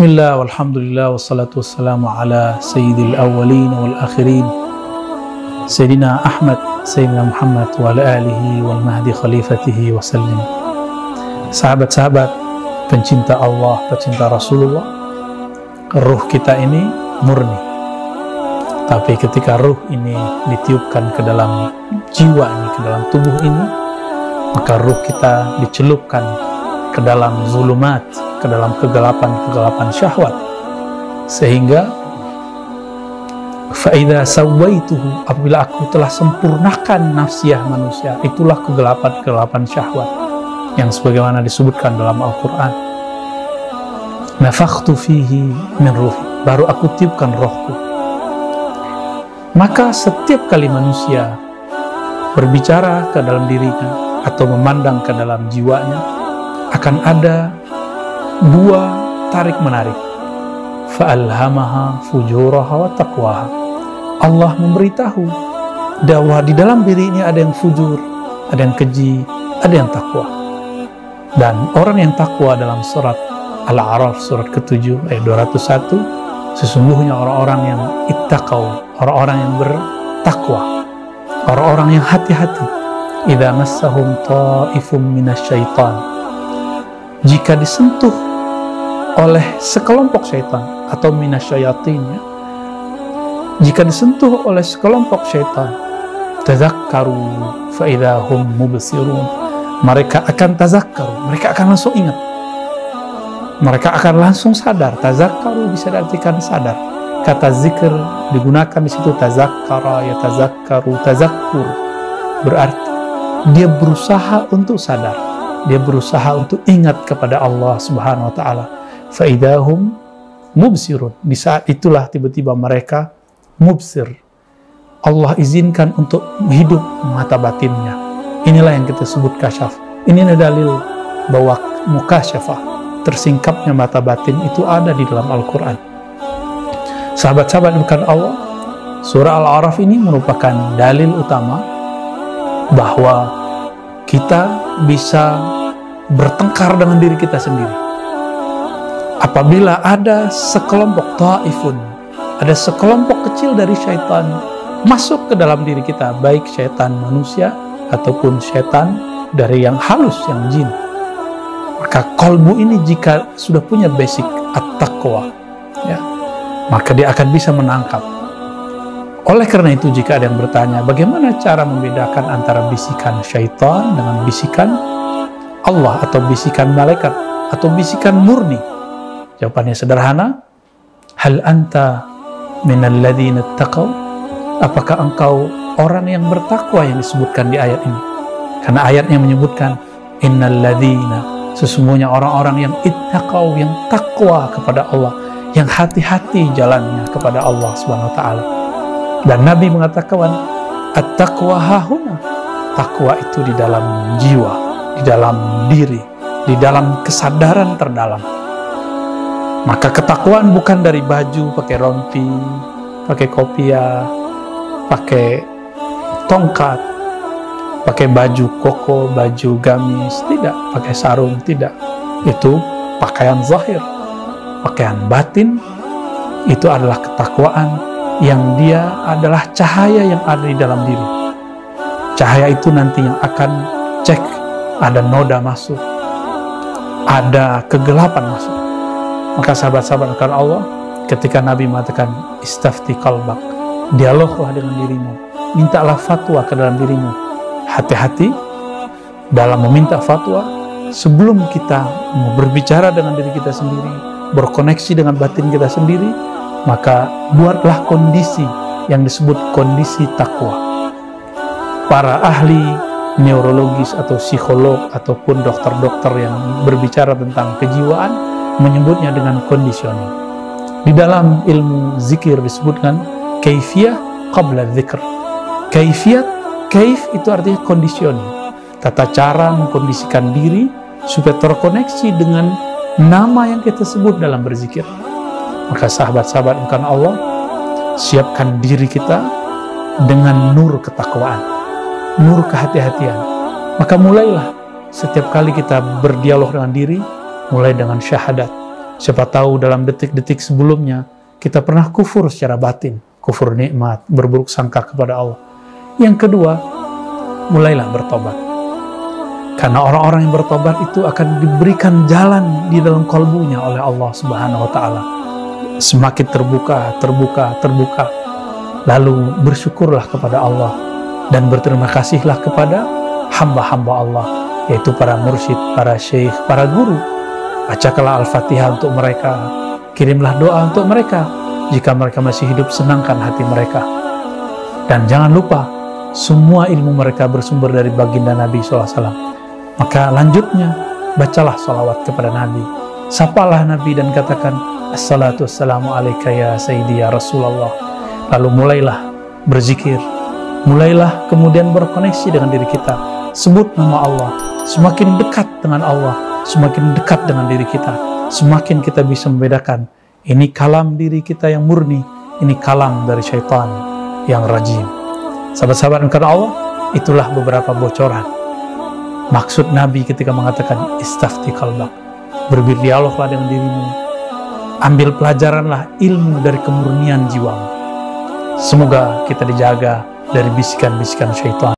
Bismillah, walhamdulillah, wassalatu wassalamu ala sayyidil awwalin wal akhirin Sayyidina Ahmad, Sayyidina Muhammad wa ala alihi wal mahdi khalifatihi wa sallim. Sahabat-sahabat pencinta Allah, pencinta Rasulullah, ruh kita ini murni. Tapi ketika ruh ini ditiupkan ke dalam jiwa ini, ke dalam tubuh ini, maka ruh kita dicelupkan ke dalam zulumat, ke dalam kegelapan-kegelapan syahwat, sehingga fa'idha sawaituhu, apabila aku telah sempurnakan nafsiyah manusia, itulah kegelapan-kegelapan syahwat yang sebagaimana disebutkan dalam Al-Quran, nafakhtu fihi min ruhi, baru aku tiupkan rohku. Maka setiap kali manusia berbicara ke dalam dirinya atau memandang ke dalam jiwanya, akan ada dua tarik-menarik. Fa'alhamaha fujuraha wa taqwaha. Allah memberitahu bahwa di dalam diri ini ada yang fujur, ada yang keji, ada yang takwa. Dan orang yang takwa dalam surat Al-A'raf, surat ke-7 ayat 201, sesungguhnya orang-orang yang ittaqau, orang-orang yang bertakwa, orang-orang yang hati-hati. Idza massahum ta'ifum minasyaitan, jika disentuh oleh sekelompok syaitan atau minasyayatinnya, jika disentuh oleh sekelompok syaitan, tazakkaru fa idza hum mubsirun, mereka akan tazakkaru, mereka akan langsung ingat, mereka akan langsung sadar. Tazakkaru bisa diartikan sadar. Kata zikir digunakan di situ, tazakkara ya tazakkaru, tazakkur berarti dia berusaha untuk sadar, dia berusaha untuk ingat kepada Allah Subhanahu wa taala. Faidahum mubsirun, di saat itulah tiba-tiba mereka mubsir. Allah izinkan untuk hidup mata batinnya. Inilah yang kita sebut kasyaf. Ini dalil bahwa mukasyafah, tersingkapnya mata batin, itu ada di dalam Al-Quran. Sahabat-sahabat bukan Allah, surah Al-A'raf ini merupakan dalil utama bahwa kita bisa bertengkar dengan diri kita sendiri. Apabila ada sekelompok ta'ifun, ada sekelompok kecil dari syaitan masuk ke dalam diri kita, baik syaitan manusia ataupun syaitan dari yang halus, yang jin, maka kolbu ini jika sudah punya basic at-taqwa, ya, maka dia akan bisa menangkap. Oleh karena itu, jika ada yang bertanya bagaimana cara membedakan antara bisikan syaitan dengan bisikan Allah atau bisikan malaikat atau bisikan murni, jawabannya sederhana. Hal anta minal ladzina taqaw, apakah engkau orang yang bertakwa yang disebutkan di ayat ini? Karena ayatnya menyebutkan innal ladzina, sesungguhnya orang-orang yang ittaqaw, yang takwa kepada Allah, yang hati-hati jalannya kepada Allah Subhanahu wa taala. Dan Nabi mengatakan at-taqwa hahuna, takwa itu di dalam jiwa, di dalam diri, di dalam kesadaran terdalam. Maka ketakwaan bukan dari baju, pakai rompi, pakai kopiah, pakai tongkat, pakai baju koko, baju gamis, tidak, pakai sarung, tidak. Itu pakaian zahir. Pakaian batin itu adalah ketakwaan yang dia adalah cahaya yang ada di dalam diri. Cahaya itu nantinya akan cek, ada noda masuk, ada kegelapan masuk. Maka sahabat-sahabat karena Allah, ketika Nabi mengatakan istafti qalbak, dialoglah dengan dirimu, mintalah fatwa ke dalam dirimu. Hati-hati dalam meminta fatwa. Sebelum kita berbicara dengan diri kita sendiri, berkoneksi dengan batin kita sendiri, maka buatlah kondisi yang disebut kondisi takwa. Para ahli neurologis atau psikolog ataupun dokter-dokter yang berbicara tentang kejiwaan menyebutnya dengan conditioning. Di dalam ilmu zikir disebutkan kaifiyah qabla dzikr. Kaifiyat, kaif itu artinya conditioning, tata cara mengkondisikan diri supaya terkoneksi dengan nama yang kita sebut dalam berzikir. Maka sahabat-sahabat bukan Allah, siapkan diri kita dengan nur ketakwaan, nur kehati-hatian. Maka mulailah setiap kali kita berdialog dengan diri, mulai dengan syahadat Siapa tahu dalam detik-detik sebelumnya kita pernah kufur secara batin, kufur nikmat, berburuk sangka kepada Allah. Yang kedua, mulailah bertobat. Karena orang-orang yang bertobat itu akan diberikan jalan di dalam kalbunya oleh Allah Subhanahu wa taala. Semakin terbuka, terbuka. Lalu bersyukurlah kepada Allah dan berterima kasihlah kepada hamba-hamba Allah, yaitu para mursyid, para syekh, para guru. Bacakanlah Al-Fatihah untuk mereka, kirimlah doa untuk mereka. Jika mereka masih hidup, senangkan hati mereka. Dan jangan lupa, semua ilmu mereka bersumber dari baginda Nabi SAW. Maka lanjutnya, bacalah salawat kepada Nabi. Sapalah Nabi dan katakan, Assalatu wassalamu alaika ya Sayyidi ya Rasulullah. Lalu mulailah berzikir, mulailah kemudian berkoneksi dengan diri kita. Sebut nama Allah, semakin dekat dengan Allah, semakin dekat dengan diri kita, semakin kita bisa membedakan ini kalam diri kita yang murni, ini kalam dari syaitan yang rajim. Sahabat-sahabat karena Allah, itulah beberapa bocoran maksud Nabi ketika mengatakan istafti qalbak, berdialoglah dengan dirimu, ambil pelajaranlah ilmu dari kemurnian jiwamu. Semoga kita dijaga dari bisikan-bisikan syaitan.